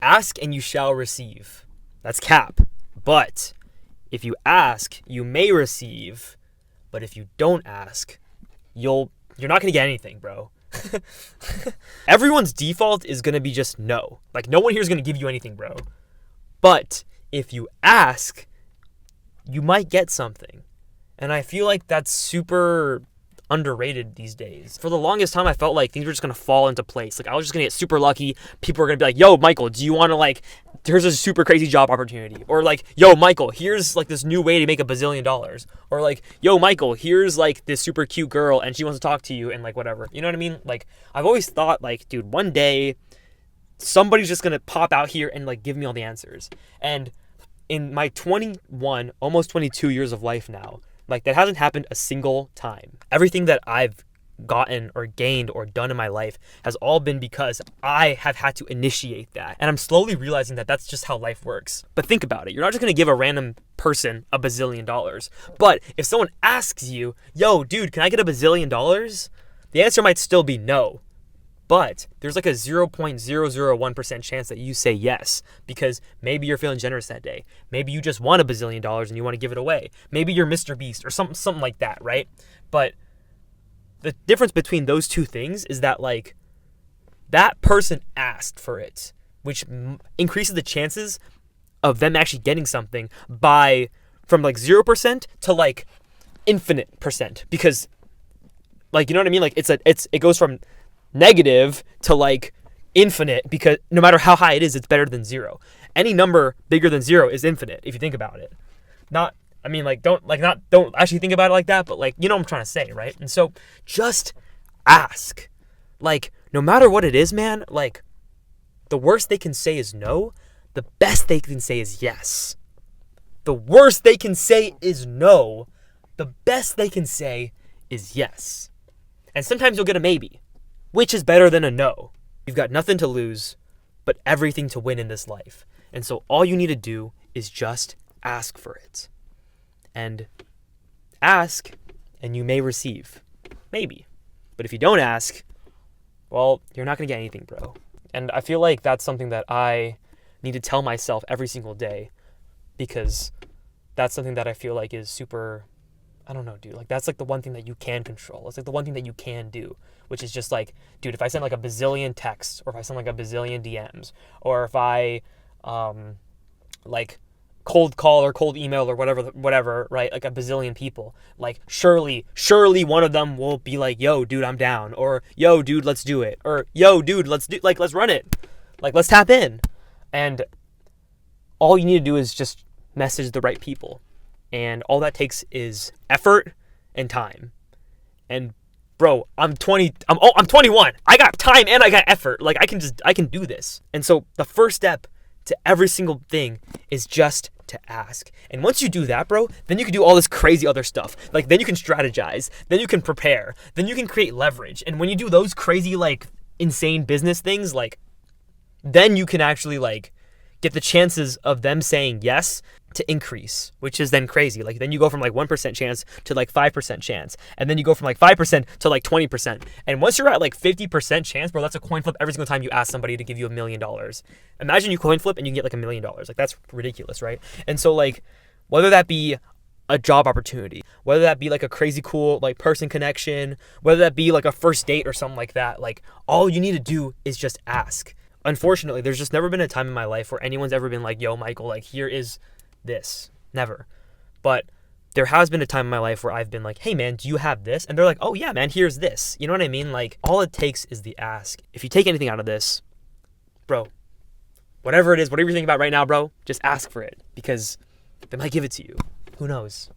Ask and you shall receive. That's cap. But if you ask, you may receive. But if you don't ask, you're not going to get anything, bro. Everyone's default is going to be just no. Like, no one here is going to give you anything, bro. But if you ask, you might get something. And I feel like that's super underrated these days. For the longest time, I felt like things were just going to fall into place. Like, I was just going to get super lucky. People were going to be like, yo, Michael, do you want to, like, here's a super crazy job opportunity. Or, like, yo, Michael, here's, like, this new way to make $1 billion. Or, like, yo, Michael, here's, like, this super cute girl, and she wants to talk to you, and, like, whatever. You know what I mean? Like, I've always thought, like, dude, one day, somebody's just going to pop out here and, like, give me all the answers. And in my 21, almost 22 years of life now, like, that hasn't happened a single time. Everything that I've gotten or gained or done in my life has all been because I have had to initiate that. And I'm slowly realizing that that's just how life works. But think about it. You're not just going to give a random person $1 billion. But if someone asks you, yo, dude, can I get $1 billion? The answer might still be no. But there's like a 0.001% chance that you say yes, because maybe you're feeling generous that day. Maybe you just want $1 billion and you want to give it away. Maybe you're Mr. Beast or something like that, right? But the difference between those two things is that, like, that person asked for it, which increases the chances of them actually getting something from like 0% to like infinite percent, because, like, you know what I mean? Like, it goes from negative to like infinite, because no matter how high it is, it's better than zero. Any number bigger than zero is infinite if you think about it. Don't actually think about it like that, but, like, you know what I'm trying to say, right? And so just ask. Like, no matter what it is, man, like, the worst they can say is no. The best they can say is yes. The worst they can say is no. The best they can say is yes. And sometimes you'll get a maybe, which is better than a no. You've got nothing to lose, but everything to win in this life. And so all you need to do is just ask for it. And ask, and you may receive. Maybe. But if you don't ask, well, you're not going to get anything, bro. And I feel like that's something that I need to tell myself every single day, because that's something that I feel like is super, I don't know, dude. Like, that's like the one thing that you can control. It's like the one thing that you can do, which is just like, dude, if I send like a bazillion texts, or if I send like a bazillion DMs, or if I, like, cold call or cold email or whatever, right? Like a bazillion people, like, surely one of them will be like, yo, dude, I'm down. Or, yo, dude, let's do it. Or, yo, dude, let's run it. Like, let's tap in. And all you need to do is just message the right people. And all that takes is effort and time. And bro, I'm 21. I got time and I got effort. Like, I can do this. And so the first step to every single thing is just to ask. And once you do that, bro, then you can do all this crazy other stuff. Like, then you can strategize, then you can prepare, then you can create leverage. And when you do those crazy, like, insane business things, like, then you can actually, like, get the chances of them saying yes to increase, which is then crazy. Like, then you go from like 1% chance to like 5% chance. And then you go from like 5% to like 20%. And once you're at like 50% chance, bro, that's a coin flip every single time you ask somebody to give you $1 million. Imagine you coin flip and you can get like $1 million. Like, that's ridiculous, right? And so, like, whether that be a job opportunity, whether that be like a crazy cool like person connection, whether that be like a first date or something like that, like, all you need to do is just ask. Unfortunately, there's just never been a time in my life where anyone's ever been like, yo, Michael, like, here is this. Never. But there has been a time in my life where I've been like, hey, man, do you have this? And they're like, oh, yeah, man, here's this. You know what I mean? Like, all it takes is the ask. If you take anything out of this, bro, whatever it is, whatever you're thinking about right now, bro, just ask for it, because they might give it to you. Who knows?